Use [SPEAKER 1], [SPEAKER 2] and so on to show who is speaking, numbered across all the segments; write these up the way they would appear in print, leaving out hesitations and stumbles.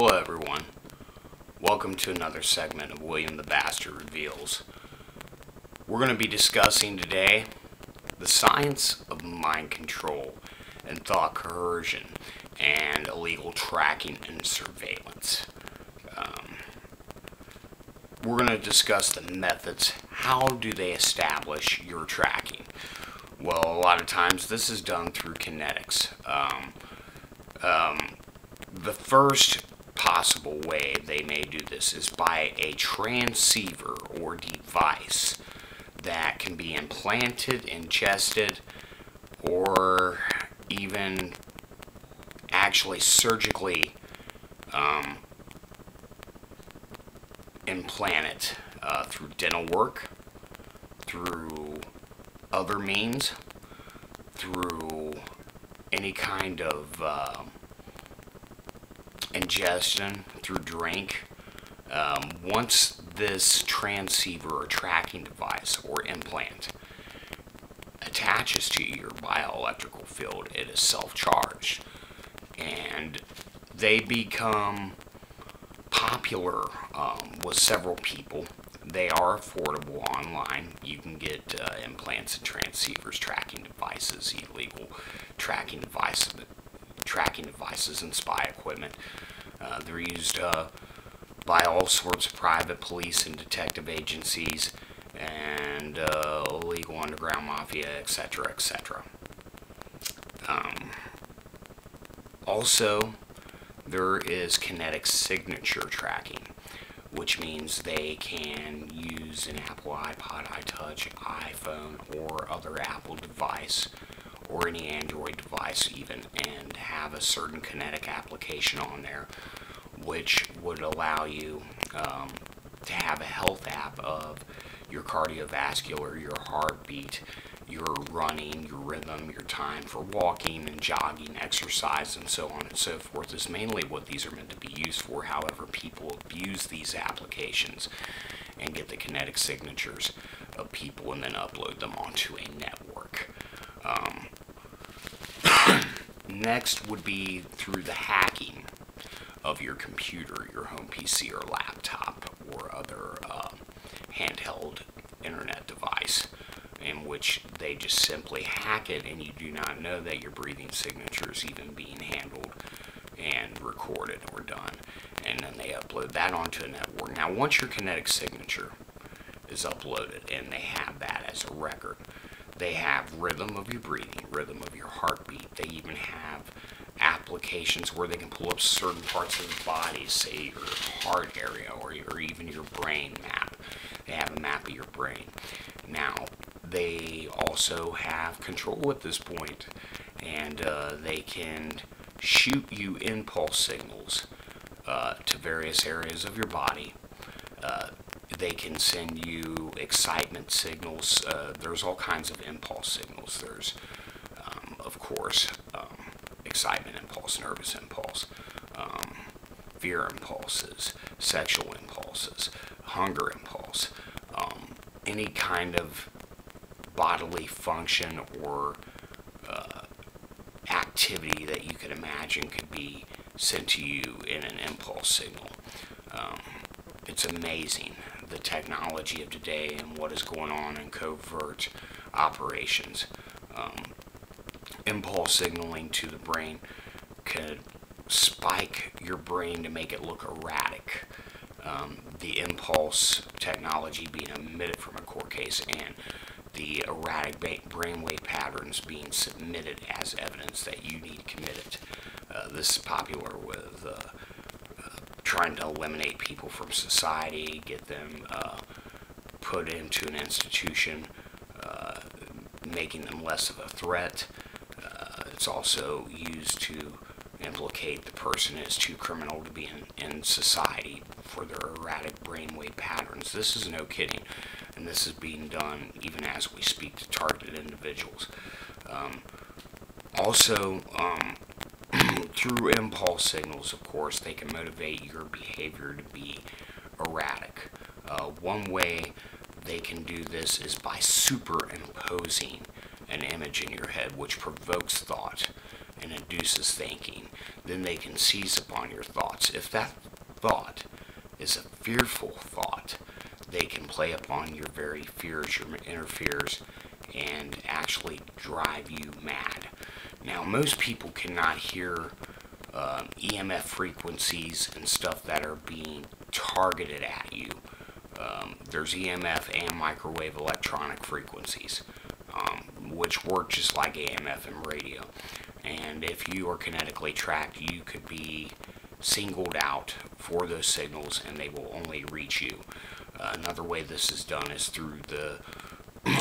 [SPEAKER 1] Hello everyone, welcome to another segment of William the Bastard Reveals. We're going to be discussing today the science of mind control and thought coercion and illegal tracking and surveillance. We're going to discuss the methods. How do they establish your tracking? Well, a lot of times this is done through kinetics. The first possible way they may do this is by a transceiver or device that can be implanted, ingested, or even actually surgically implanted through dental work, through other means, through any kind of ingestion, through drink. Once this transceiver or tracking device or implant attaches to your bioelectrical field, it is self-charged, and they become popular with several people. They are affordable online. You can get implants and transceivers, tracking devices, illegal tracking devices and spy equipment. They're used by all sorts of private police and detective agencies and illegal underground mafia, etc., etc. Also, there is kinetic signature tracking, which means they can use an Apple iPod, iTouch, iPhone, or other Apple device, or any Android device even, and have a certain kinetic application on there, which would allow you to have a health app of your cardiovascular, your heartbeat, your running, your rhythm, your time for walking and jogging, exercise, and so on and so forth is mainly what these are meant to be used for. However, people abuse these applications and get the kinetic signatures of people and then upload them onto a network. Next would be through the hacking of your computer, your home PC or laptop, or other handheld internet device, in which they just simply hack it and you do not know that your breathing signature is even being handled and recorded or done, and then they upload that onto a network. Now, once your kinetic signature is uploaded and they have that as a record, they have rhythm of your breathing, rhythm of your heartbeat. They even have applications where they can pull up certain parts of the body, say your heart area or even your brain map. They have a map of your brain. Now, they also have control at this point, and they can shoot you impulse signals to various areas of your body. They can send you excitement signals. There's all kinds of impulse signals. There's, of course, excitement impulse, nervous impulse, fear impulses, sexual impulses, hunger impulse, any kind of bodily function or activity that you could imagine could be sent to you in an impulse signal. It's amazing, the technology of today and what is going on in covert operations. Impulse signaling to the brain could spike your brain to make it look erratic. The impulse technology being emitted from a court case and the erratic brainwave patterns being submitted as evidence that you need committed. This is popular with trying to eliminate people from society, get them put into an institution, making them less of a threat. It's also used to implicate the person is too criminal to be in society for their erratic brainwave patterns. This is no kidding, and this is being done even as we speak to targeted individuals. Also, through impulse signals, of course, they can motivate your behavior to be erratic. One way they can do this is by superimposing an image in your head which provokes thought. and induces thinking. Then they can seize upon your thoughts. If that thought is a fearful thought, they can play upon your very fears, your inner fears, and actually drive you mad. Now, most people cannot hear EMF frequencies and stuff that are being targeted at you. There's EMF and microwave electronic frequencies, which work just like AMF and radio. And if you are kinetically tracked, you could be singled out for those signals, and they will only reach you. Another way this is done is through the,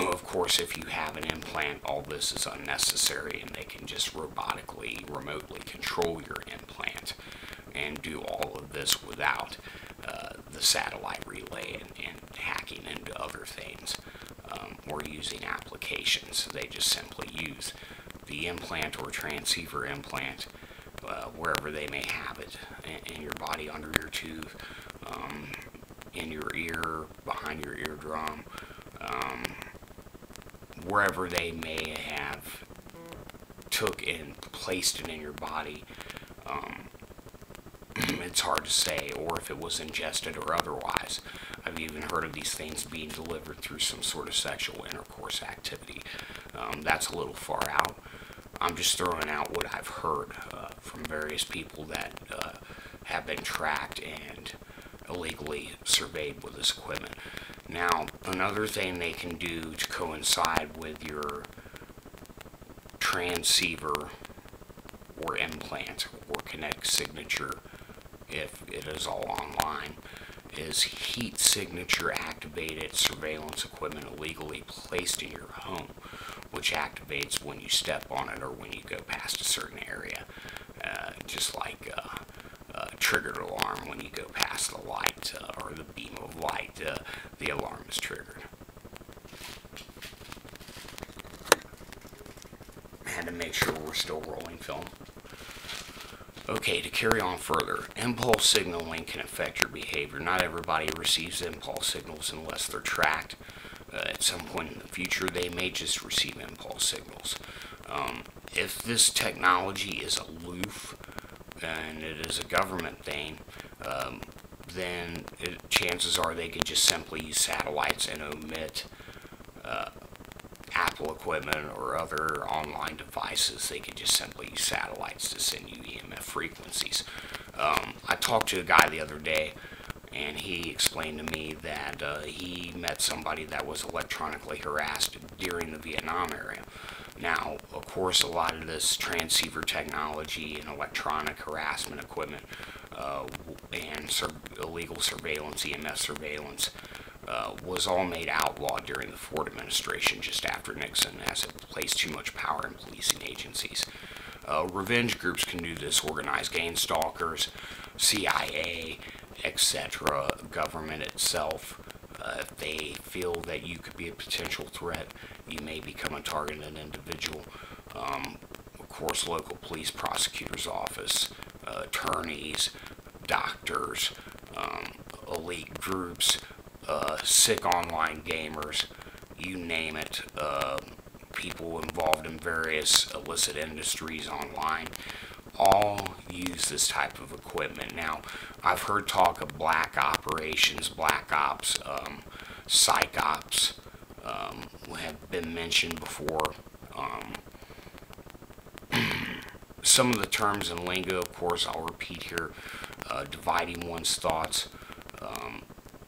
[SPEAKER 1] of course, if you have an implant, all this is unnecessary, and they can just robotically, remotely control your implant and do all of this without the satellite relay and hacking into other things, or using applications. They just simply use the implant or transceiver implant wherever they may have it, in your body, under your tooth, in your ear, behind your eardrum, wherever they may have took and placed it in your body. It's hard to say, or if it was ingested or otherwise. I've even heard of these things being delivered through some sort of sexual intercourse activity. That's a little far out. I'm just throwing out what I've heard from various people that have been tracked and illegally surveyed with this equipment. Now, another thing they can do to coincide with your transceiver or implant or kinetic signature, if it is all online, is heat signature activated surveillance equipment illegally placed in your home, which activates when you step on it or when you go past a certain area, just like a triggered alarm. When you go past the light or the beam of light, the alarm is triggered. Had to make sure we're still rolling film. Okay, to carry on further, impulse signaling can affect your behavior. Not everybody receives impulse signals unless they're tracked. At some point in the future, they may just receive impulse signals. If this technology is aloof and it is a government thing, then chances are they could just simply use satellites and omit Apple equipment or other online devices. They could just simply use satellites to send you EMF frequencies. I talked to a guy the other day, and he explained to me that he met somebody that was electronically harassed during the Vietnam era. Now, of course, a lot of this transceiver technology and electronic harassment equipment and illegal surveillance, EMF surveillance, was all made outlaw during the Ford administration just after Nixon, as it placed too much power in policing agencies. Revenge groups can do this, organized gang stalkers, CIA, etc., government itself. If they feel that you could be a potential threat, you may become a targeted individual. Of course, local police, prosecutor's office, attorneys, doctors, elite groups, sick online gamers, you name it, people involved in various illicit industries online, all use this type of equipment. Now, I've heard talk of black operations, black ops, psych ops, have been mentioned before. Some of the terms and lingo, of course, I'll repeat here: dividing one's thoughts,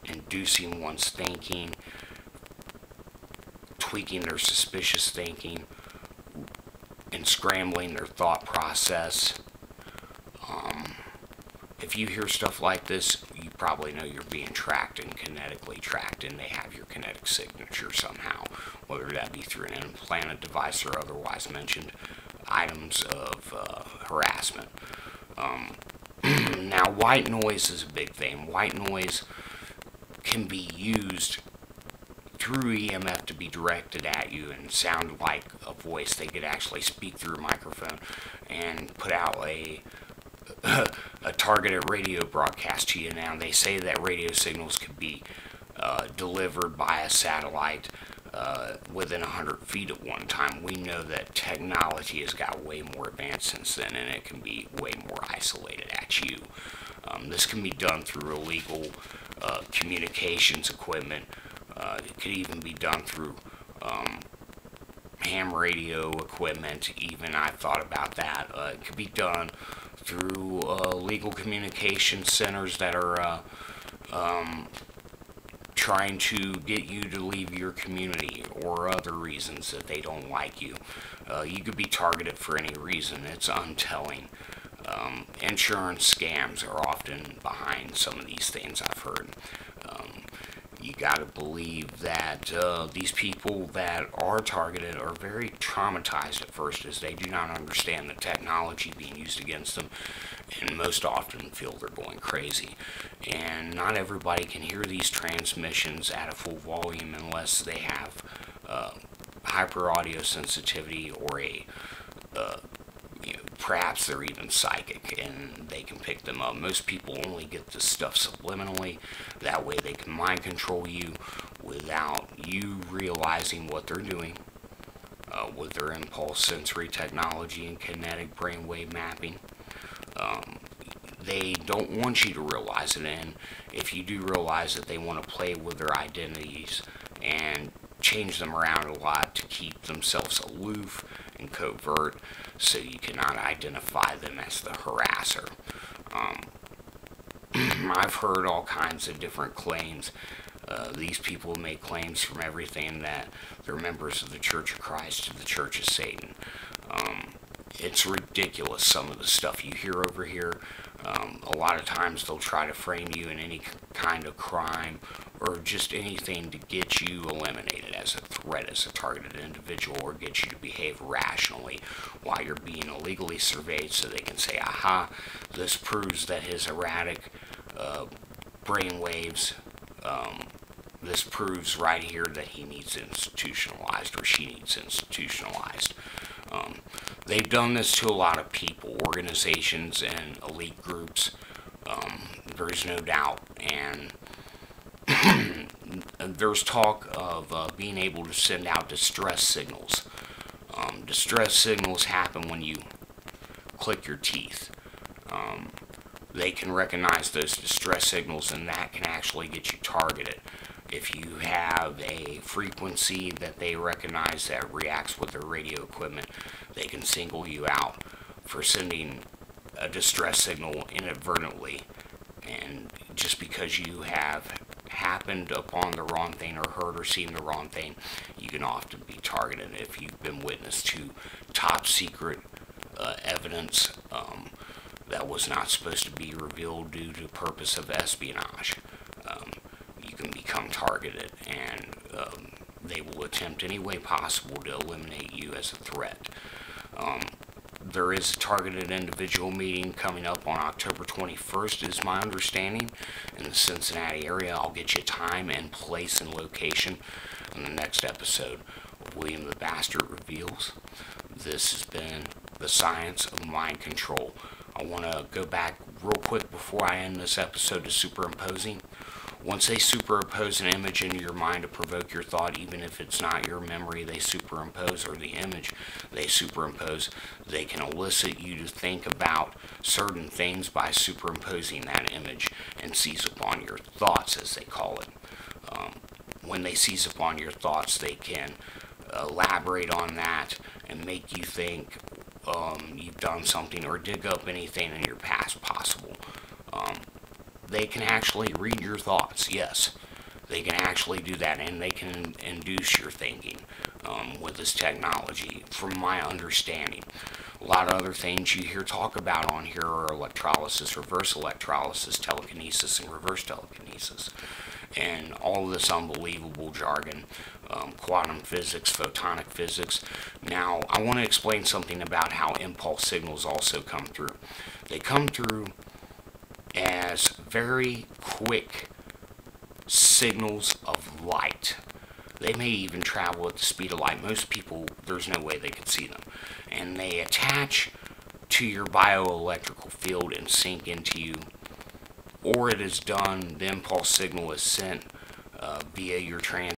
[SPEAKER 1] inducing one's thinking, tweaking their suspicious thinking, and scrambling their thought process. If you hear stuff like this, you probably know you're being tracked and kinetically tracked, and they have your kinetic signature somehow, whether that be through an implanted device or otherwise mentioned items of harassment. Now, white noise is a big thing. White noise can be used through EMF to be directed at you and sound like a voice. They could actually speak through a microphone and put out a targeted radio broadcast to you. Now, they say that radio signals could be delivered by a satellite within 100 feet at one time. We know that technology has got way more advanced since then, and it can be way more isolated at you. This can be done through illegal communications equipment. It could even be done through ham radio equipment. Even I've thought about that. It could be done through legal communication centers that are trying to get you to leave your community, or other reasons that they don't like you. You could be targeted for any reason. It's untelling. Insurance scams are often behind some of these things, I've heard. You gotta believe that these people that are targeted are very traumatized at first, as they do not understand the technology being used against them, and most often feel they're going crazy. And not everybody can hear these transmissions at a full volume unless they have hyper audio sensitivity, or a perhaps they're even psychic and they can pick them up. Most people only get this stuff subliminally. That way they can mind control you without you realizing what they're doing with their impulse sensory technology and kinetic brainwave mapping. They don't want you to realize it, and if you do realize it, they want to play with their identities and change them around a lot to keep themselves aloof and covert, so you cannot identify them as the harasser. I've heard all kinds of different claims. These people make claims from everything that they're members of the Church of Christ to the Church of Satan. It's ridiculous, some of the stuff you hear over here. A lot of times they'll try to frame you in any kind of crime, or just anything to get you eliminated as a threat, as a targeted individual, or get you to behave rationally while you're being illegally surveyed, so they can say, aha, this proves that his erratic brain waves, this proves right here that he needs institutionalized, or she needs institutionalized. They've done this to a lot of people, organizations, and elite groups. There's no doubt. And there's talk of being able to send out distress signals. Distress signals happen when you click your teeth. They can recognize those distress signals, and that can actually get you targeted. If you have a frequency that they recognize that reacts with their radio equipment, they can single you out for sending a distress signal inadvertently. And just because you have happened upon the wrong thing, or heard or seen the wrong thing, you can often be targeted if you've been witness to top secret evidence that was not supposed to be revealed due to purpose of espionage. You can become targeted, and they will attempt any way possible to eliminate you as a threat. There is a targeted individual meeting coming up on October 21st, is my understanding, in the Cincinnati area. I'll get you time and place and location in the next episode of William the Bastard Reveals. This has been the Science of Mind Control. I want to go back real quick before I end this episode to superimposing. Once they superimpose an image into your mind to provoke your thought, even if it's not your memory they superimpose, or the image they superimpose, they can elicit you to think about certain things by superimposing that image, and seize upon your thoughts, as they call it. When they seize upon your thoughts, they can elaborate on that and make you think you've done something, or dig up anything in your past possible. They can actually read your thoughts, yes. They can actually do that, and they can induce your thinking with this technology, from my understanding. A lot of other things you hear talk about on here are electrolysis, reverse electrolysis, telekinesis, and reverse telekinesis. And all of this unbelievable jargon, quantum physics, photonic physics. Now, I want to explain something about how impulse signals also come through. They come through as very quick signals of light. They may even travel at the speed of light. Most people, there's no way they could see them. And they attach to your bioelectrical field and sink into you. Or it is done, the impulse signal is sent via your